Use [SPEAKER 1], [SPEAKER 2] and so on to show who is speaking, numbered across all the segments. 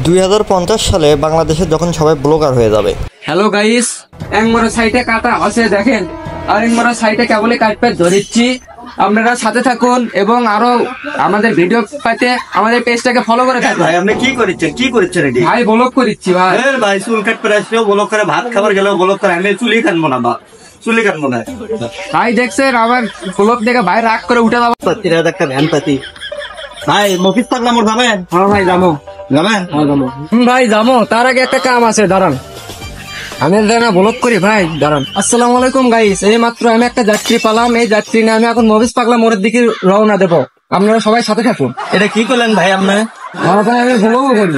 [SPEAKER 1] 2050 সালে বাংলাদেশে যখন সবাই ব্লগার হয়ে যাবে।
[SPEAKER 2] হ্যালো গাইস, এক মরা সাইটে কাটা আছে দেখেন, আর এক মরা সাইটে কেবলই কাটপে ধরেছি। আপনারা সাথে থাকুন এবং আরো আমাদের ভিডিও পাইতে আমাদের পেজটাকে ফলো করে থাকুন।
[SPEAKER 3] ভাই আপনি কি করছেন এটি?
[SPEAKER 2] ভাই ব্লগ করিচ্ছি ভাই।
[SPEAKER 3] ভাই চুল কাটতে আসলেও ব্লগ করে, ভাত খাবার গেলেও ব্লগ করে, আমি চুলি কাটবো না, চুলি কাটবো না।
[SPEAKER 2] ভাই দেখছেন আমার ব্লগ দেখে ভাই রাগ করে উঠে যাবো।
[SPEAKER 3] একটা ভ্যান পাতি ভাই মফিজ থাকলাম ওর যাবেন?
[SPEAKER 2] হ্যাঁ ভাই যাবো।
[SPEAKER 3] যাবেন?
[SPEAKER 2] ভাই যাবো, তার আগে একটা কাম আছে, দাঁড়ান আমি ব্লগ করি ভাই, দাঁড়ান। আসসালামু আলাইকুম গাইস, এই মাত্র আমি একটা যাত্রী পালাম, এই যাত্রী নিয়ে আমি এখন মফিজ পাগলা মোড়ের দিকে রওনা দেবো। আপনারা সবাই সাথে থাকুন।
[SPEAKER 3] এটা কি করলেন ভাই আপনার?
[SPEAKER 2] ভাই আমি ব্লগও করি,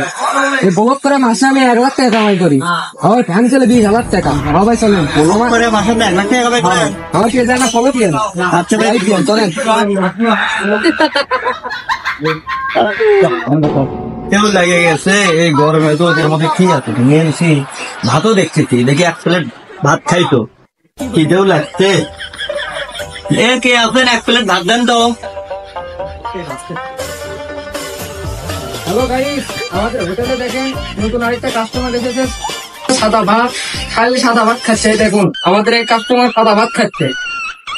[SPEAKER 2] এই ব্লগ করে মাসে আমি 1 লাখ টাকা কামাই করি। আমার ফ্যান চলে 20,000 টাকা। হ্যাঁ ভাই চলেন,
[SPEAKER 3] ব্লগ করে মাসে 1 লাখ টাকা কামাই করেন?
[SPEAKER 2] আমার পেজে একটা ফলো দিয়েন।
[SPEAKER 3] আচ্ছা ভাই
[SPEAKER 2] চলেন।
[SPEAKER 3] কেমন লাগে গেছে এই গরমে? তো ওদের মধ্যে কি আছে নিয়েছি, ভাতও দেখতেছি, দেখি 1 প্লেট ভাত খাইতো, খিদেও লাগছে। এ কে আছেন? 1 প্লেট ভাত দেন তো।
[SPEAKER 2] হ্যালো গাইস, আমাদের হোটেলে দেখেন নতুন আরেকটা কাস্টমার এসেছে, সাদা ভাত, খালি সাদা ভাত খাচ্ছে। দেখুন আমাদের এই কাস্টমার সাদা ভাত খাচ্ছে।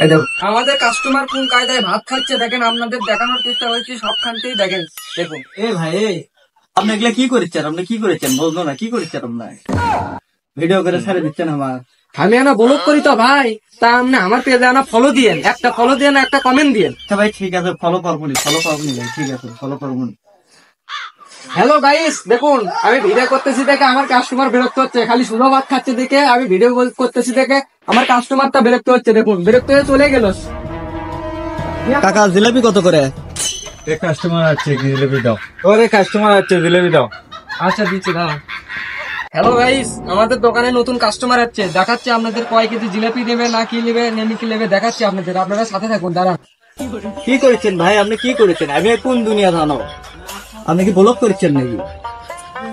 [SPEAKER 2] এই দেখুন আমাদের কাস্টমার কোন কায়দায় ভাত খাচ্ছে দেখেন, আপনাদের দেখানোর চেষ্টা হয়েছে সবখানতেই দেখেন। দেখুন
[SPEAKER 3] এ ভাই আপনি এগুলা কি করেছেন? আপনি কি করেছেন বলতো না, কি করেছেন আপনার? ভিডিও করে ছেড়ে দিচ্ছেন আমার।
[SPEAKER 2] আমি না ব্লগ করি তো ভাই, তা আপনি আমার পেজে না ফলো দিয়েন, একটা ফলো দিয়েন, একটা কমেন্ট দিয়েন।
[SPEAKER 3] আচ্ছা ভাই ঠিক আছে, ফলো করবো নি ভাই, ঠিক আছে ফলো করবো নি।
[SPEAKER 2] হ্যালো গাইস, দেখুন আমি ভিডিও করতেছি দেখে আমার কাস্টমার বিরক্ত হচ্ছে, খালি শুধু ভাত খাচ্ছে দেখে আমি ভিডিও করতেছি দেখে আমার কাস্টমারটা বিরক্ত হচ্ছে। দেখুন বিরক্ত হয়ে চলে গেল।
[SPEAKER 1] কাকা জিলাপি কত করে?
[SPEAKER 3] কাস্টমার আছে, জিলেবি দাও। ওরে কাস্টমার আছে, জিলেবি দাও।
[SPEAKER 2] আচ্ছা দিচ্ছি দাঁড়ান। হ্যালো গাইস, আমাদের দোকানে নতুন কাস্টমার আছে, দেখাচ্ছি আপনাদের কয় কেজি জিলাপি নেবে না কি নেবে, নেমে কি নেবে দেখাচ্ছি আপনাদের, আপনারা সাথে থাকুন। দাঁড়ান।
[SPEAKER 3] কি করেছেন ভাই? আপনি কি করেছেন? আমি কোন দুনিয়া জানো? আপনি কি ব্লগ করেছেন নাকি?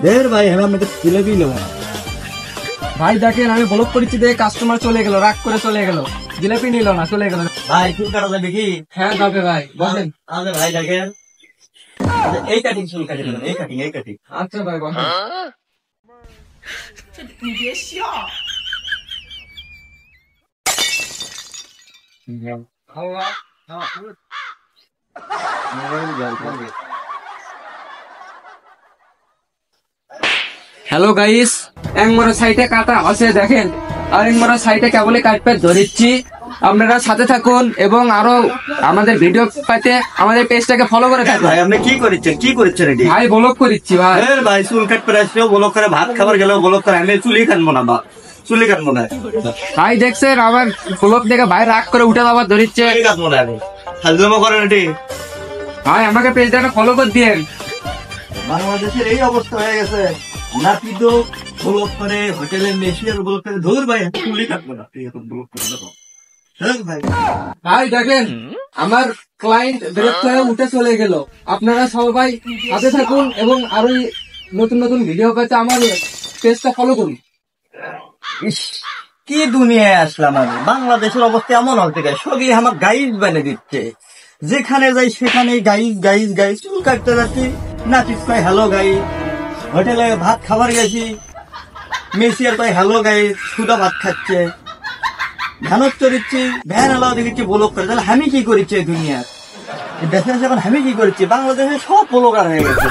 [SPEAKER 3] দের ভাই আমি আপনাকে জিলেবি নেবো না।
[SPEAKER 2] ভাই দেখেন আমি ব্লগ করেছি দেখে কাস্টমার চলে গেল, রাগ করে চলে গেল, জিলাপি নিল না, চলে গেল।
[SPEAKER 3] ভাই চুল কাটা যাবে কি?
[SPEAKER 2] হ্যাঁ যাবে ভাই, বসেন।
[SPEAKER 3] আচ্ছা ভাই দেখেন, এই কাটিং চুল কাটি দেবেন, এই কাটিং।
[SPEAKER 2] আচ্ছা ভাই বসেন। হ্যালো গাইস, এক মরা সাইটে কাটা আছে দেখেন, আর এক মরা সাইটে কেবলই কাটপে ধরেছি। আপনারা সাথে থাকুন এবং আরো আমাদের ভিডিও পাইতে আমাদের পেজটাকে ফলো করে থাকুন।
[SPEAKER 3] ভাই আপনি কি করেছেন এটি?
[SPEAKER 2] ভাই ব্লগ করিচ্ছি ভাই।
[SPEAKER 3] ভাই চুল কাটতে আসলেও ব্লগ করে, ভাত খাবার গেলেও ব্লগ করে, আমি চুলি কাটবো না, চুলি কাটবো না।
[SPEAKER 2] ভাই দেখছেন আমার ব্লগ দেখে ভাই রাগ করে উঠে যাবার ধরিচ্ছে।
[SPEAKER 3] কাটবো না আমি, হাজলামো করেন এটি।
[SPEAKER 2] ভাই আমাকে পেজটাকে ফলো করে দিয়েন।
[SPEAKER 3] বাংলাদেশের এই অবস্থা হয়ে গেছে, নাতি তো ব্লগ করে, হোটেলে মেশিয়ার ব্লগ করে, ধর ভাই চুলি কাটবো না, তুই এখন ব্লগ করে দেবো। ভাই
[SPEAKER 2] ভাই দেখেন আমার ক্লায়েন্ট বিরক্ত হয়ে উঠে চলে গেল। আপনারা সবাই সাথে থাকুন এবং আরো নতুন নতুন ভিডিও পেতে আমার পেজটা ফলো করুন।
[SPEAKER 3] ইস, কি দুনিয়ায় আসলাম আমি! বাংলাদেশের অবস্থা এমন হতে গেছে, সবই আমার গাইজ বানিয়ে দিচ্ছে। যেখানে যাই সেখানে গাইজ। চুল কাটতে যাচ্ছি, নাচিস কয় হ্যালো গাইজ। হোটেলে ভাত খাবার গেছি, মেসিয়ার কয় হ্যালো গাইজ, সুদা ভাত খাচ্ছে। ভ্যানত চড়িচ্ছি, ভ্যান এলাও দেখেছি ব্লগ করে। তাহলে আমি কি করেছি এই দুনিয়ার? দেশে এখন আমি কি করেছি? বাংলাদেশে সব ব্লগার হয়ে গেছে।